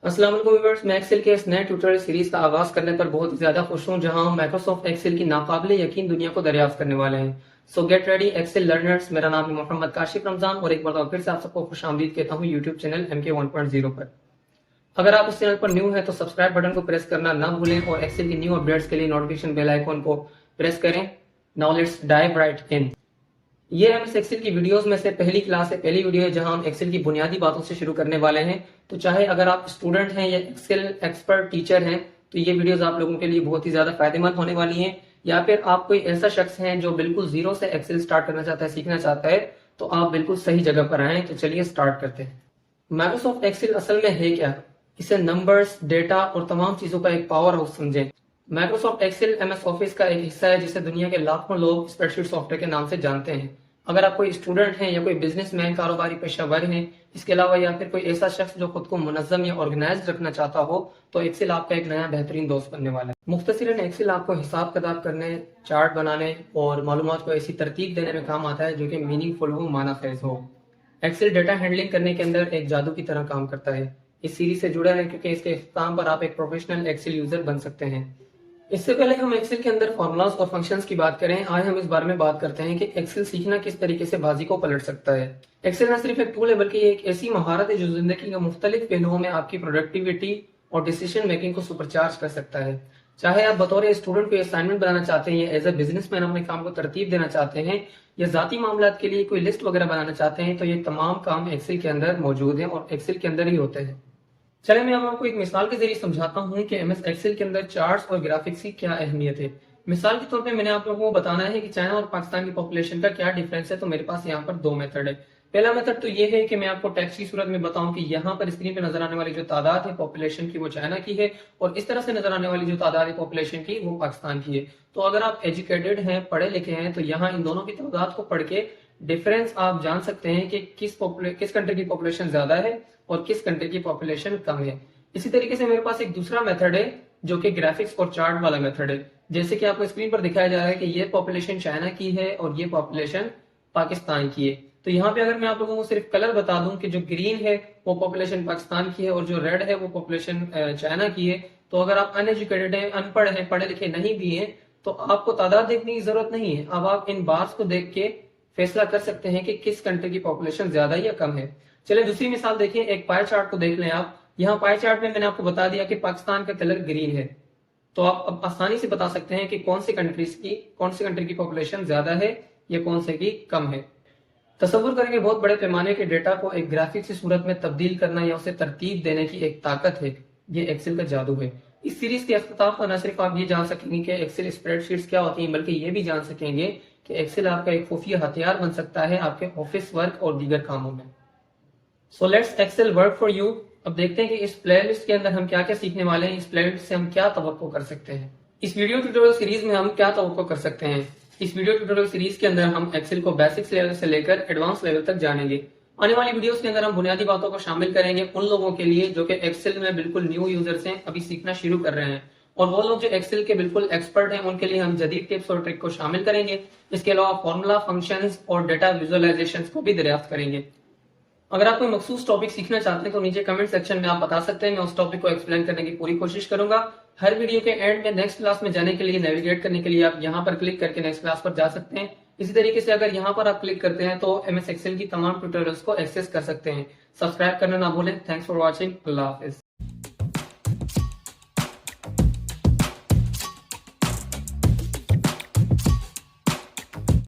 السلام علیکم ویورز، میں ایکسل کے اس نئے ٹیوٹوریل سیریز کا آغاز کرنے پر بہت ہی زیادہ خوش ہوں، جہاں ہم مائکروسافٹ ایکسل کی ناقابل یقین دنیا کو دریافت کرنے والے ہیں۔ So get ready Excel learners, میرا نام ہے محمد کاشف رمضان اور ایک بار پھر سے آپ سب کو خوش آمدید کہتا ہوں یوٹیوب چینل MK 1.0 پر۔ اگر آپ اس چینل پر نیو ہیں تو سبسکرائب بٹن کو پریس کرنا نہ بھولیں اور ایکسل کی نیو اپڈیٹس کے لیے نوٹیفیکیشن بیل آئیکن کو پریس کریں۔ ناؤ لیٹس ڈائیو رائٹ ان۔ یہ ہم اس ایکسل کی ویڈیوز میں سے پہلی کلاس ہے، پہلی ویڈیو ہے جہاں ہم ایکسل کی بنیادی باتوں سے شروع کرنے والے ہیں۔ تو چاہے اگر آپ اسٹوڈنٹ ہیں یا ایکسل ایکسپرٹ ٹیچر ہیں تو یہ ویڈیوز آپ لوگوں کے لیے بہت ہی زیادہ فائدہ مند ہونے والی ہیں، یا پھر آپ کوئی ایسا شخص ہیں جو بالکل زیرو سے ایکسل سٹارٹ کرنا چاہتا ہے، سیکھنا چاہتا ہے، تو آپ بالکل صحیح جگہ پر آئیں۔ تو چلیے سٹارٹ کرتے ہیں۔ مائکروسافٹ ایکسل اصل میں ہے کیا؟ اسے نمبرز، ڈیٹا اور تمام چیزوں کا ایک پاور ہاؤس سمجھیں۔ مائکروسافٹ ایکسل MS آفس کا ایک حصہ ہے جسے دنیا کے لاکھوں لوگ اسپریڈ شیٹ سافٹ ویئر کے نام سے جانتے ہیں۔ اگر آپ کوئی اسٹوڈنٹ ہیں یا کوئی بزنس مین، کاروباری پیشہ ور ہیں، اس کے علاوہ یا پھر کوئی ایسا شخص جو خود کو منظم یا آرگنائز رکھنا چاہتا ہو، تو ایکسل آپ کا ایک نیا بہترین دوست بننے والا ہے۔ مختصراً ایکسل آپ کو حساب کتاب کرنے، چارٹ بنانے اور معلومات کو ایسی ترتیب دینے میں کام آتا ہے جو کہ میننگ فل ہو، معنی خیز ہو۔ ایکسل ڈیٹا ہینڈلنگ کرنے کے اندر ایک جادو کی طرح کام کرتا ہے۔ اس سیریز سے جڑے ہیں کیونکہ اس کے اختتام پر آپ ایک پروفیشنل ایکسل یوزر بن سکتے ہیں۔ اس سے پہلے ہم ایکسل کے اندر فارمولاز اور فنکشنز کی بات کریں، آج ہم اس بارے میں بات کرتے ہیں کہ ایکسل سیکھنا کس طریقے سے بازی کو پلٹ سکتا ہے۔ ایکسل نہ صرف ایک ٹول ہے بلکہ یہ ایک ایسی مہارت ہے جو زندگی کے مختلف پہلوؤں میں آپ کی پروڈکٹیوٹی اور ڈیسیژن میکنگ کو سپر چارج کر سکتا ہے۔ چاہے آپ بطور اسٹوڈنٹ کوئی اسائنمنٹ بنانا چاہتے ہیں یا ایز اے بزنس مین اپنے کام کو ترتیب دینا چاہتے ہیں یا ذاتی معاملات کے لیے کوئی لسٹ وغیرہ بنانا چاہتے ہیں، تو یہ تمام کام ایکسل کے اندر موجود ہیں اور ایکسل کے اندر ہی ہوتے ہیں۔ چلے میں آپ کو ایک مثال کے ذریعے سمجھاتا ہوں کہ MS ایکسل کے اندر چارٹس اور گرافکس کی کیا اہمیت ہے۔ مثال کے طور پہ میں نے آپ لوگوں کو بتانا ہے کہ چائنا اور پاکستان کی پاپولیشن کا کیا ڈیفرنس ہے، تو میرے پاس یہاں پر دو میتھڈ ہے۔ پہلا میتھڈ تو یہ ہے کہ میں آپ کو ٹیکسٹ کی صورت میں بتاؤں کہ یہاں پر اسکرین پہ نظر آنے والی جو تعداد ہے پاپولیشن کی وہ چائنا کی ہے، اور اس طرح سے نظر آنے والی جو تعداد ہے پاپولیشن کی وہ پاکستان کی ہے۔ تو اگر آپ ایجوکیٹڈ ہیں، پڑھے لکھے ہیں، تو یہاں ان دونوں کی تعداد کو پڑھ کے ڈیفرنس آپ جان سکتے ہیں کہ کس کنٹری کی پاپولیشن زیادہ ہے اور کس کنٹری کی پاپولیشن کم ہے۔ اسی طریقے سے میرے پاس ایک دوسرا میتھڈ ہے جو کہ گرافکس اور چارٹ والا میتھڈ ہے۔ جیسے کہ آپ کو اسکرین پر دکھایا جا رہا ہے کہ یہ پاپولیشن چائنا کی ہے اور یہ پاپولیشن پاکستان کی ہے۔ تو یہاں پہ اگر میں آپ لوگوں کو صرف کلر بتا دوں کہ جو گرین ہے وہ پاپولیشن پاکستان کی ہے اور جو ریڈ ہے وہ پاپولیشن چائنا کی ہے، تو اگر آپ ان ایجوکیٹڈ ہیں، ان پڑھ ہیں، پڑھے لکھے نہیں بھی ہیں، تو آپ کو تعداد دیکھنے کی ضرورت نہیں ہے۔ اب آپ ان بارز کو دیکھ کے فیصلہ کر سکتے ہیں کہ کس کنٹری کی پاپولیشن زیادہ یا کم ہے۔ چلیں دوسری مثال دیکھیں، ایک پائے چارٹ کو دیکھ لیں آپ۔ یہاں پائے چارٹ میں نے آپ کو بتا دیا کہ پاکستان کا کلر گرین ہے، تو آپ اب آسانی سے بتا سکتے ہیں کہ کون سی کنٹری کی پاپولیشن زیادہ ہے یا کون سے کی کم ہے۔ تصور کریں کہ بہت بڑے پیمانے کے ڈیٹا کو ایک گرافکس کی صورت میں تبدیل کرنا یا اسے ترتیب دینے کی ایک طاقت ہے، یہ ایکسل کا جادو ہے۔ اس سیریز کے اختتام پر نہ صرف آپ یہ جان سکیں گے کہ ایکسل اسپریڈ شیٹس کیا ہوتی ہیں، بلکہ یہ بھی جان سکیں گے کہ ایکسل آپ کا ایک خفیہ ہتھیار بن سکتا ہے آپ کے آفس ورک اور دیگر کاموں میں۔ So let's Excel work for you. اب دیکھتے ہیں کہ اس پلے لسٹ کے اندر ہم کیا کیا سیکھنے والے ہیں، اس پلے لسٹ سے ہم کیا توقع کر سکتے ہیں۔ اس ویڈیو ٹیوٹوریل سیریز میں ہم کیا توقع کر سکتے ہیں؟ اس ویڈیو ٹیوٹوریل سیریز کے اندر ہم ایکسل کو بیسکس لیول سے لے کر ایڈوانس لیول تک جانیں گے۔ آنے والی ویڈیوز کے اندر ہم بنیادی باتوں کو شامل کریں گے ان لوگوں کے لیے جو کہ ایکسل میں بالکل نیو یوزرز ہیں، ابھی سیکھنا شروع کر رہے ہیں، اور وہ لوگ جو ایکسل کے بالکل ایکسپرٹ ہیں ان کے لیے ہم جدید ٹپس اور ٹرک کو شامل کریں گے۔ اس کے علاوہ فارمولا، فنکشنز اور ڈیٹا ویژوالائزیشنز کو بھی دریافت کریں گے۔ اگر آپ کوئی مخصوص ٹاپک سیکھنا چاہتے ہیں تو نیچے کمنٹ سیکشن میں آپ بتا سکتے ہیں، میں اس ٹاپک کو ایکسپلین کرنے کی پوری کوشش کروں گا۔ ہر ویڈیو کے اینڈ میں نیکسٹ کلاس میں جانے کے لیے، نیویگیٹ کرنے کے لیے آپ یہاں پر کلک کر کے نیکسٹ کلاس پر جا سکتے ہیں۔ اسی طریقے سے اگر یہاں پر آپ کلک کرتے ہیں تو MS ایکسل کی تمام ٹیوٹوریلز کو ایکسس کر سکتے ہیں۔ سبسکرائب کرنا نہ بھولیں۔ Thanks for watching. اللہ حافظ۔